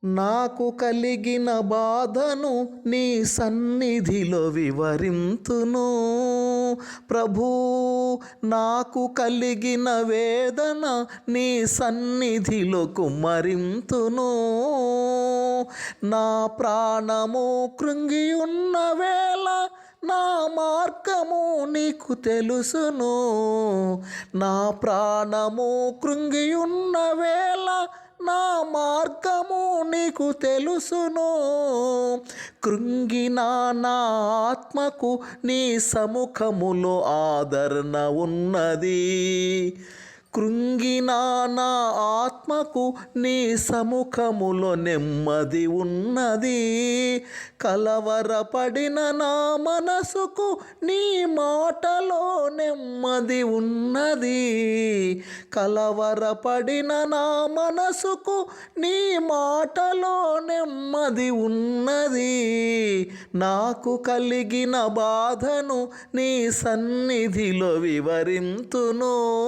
నాకు కలిగిన బాధను నీ సన్నిధిలో వివరింతును ప్రభూ. నాకు కలిగిన వేదన నీ సన్నిధిలో కుమ్మరింతును. నా ప్రాణము కృంగి ఉన్న వేళ నా మార్గము నీకు తెలుసును. నా ప్రాణము కృంగి ఉన్న వేళ నా మార్గము నీకు తెలుసును. కృంగిన నా ఆత్మకు నీ సముఖములో ఆదరణ ఉన్నది. కృంగిన నా ఆత్మకు నీ సముఖములో నెమ్మది ఉన్నది. కలవరపడిన నా మనసుకు నీ మాటలో నెమ్మది ఉన్నది. కలవరపడిన నా మనసుకు నీ మాటలో నెమ్మది ఉన్నది. నాకు కలిగిన బాధను నీ సన్నిధిలో వివరింతును.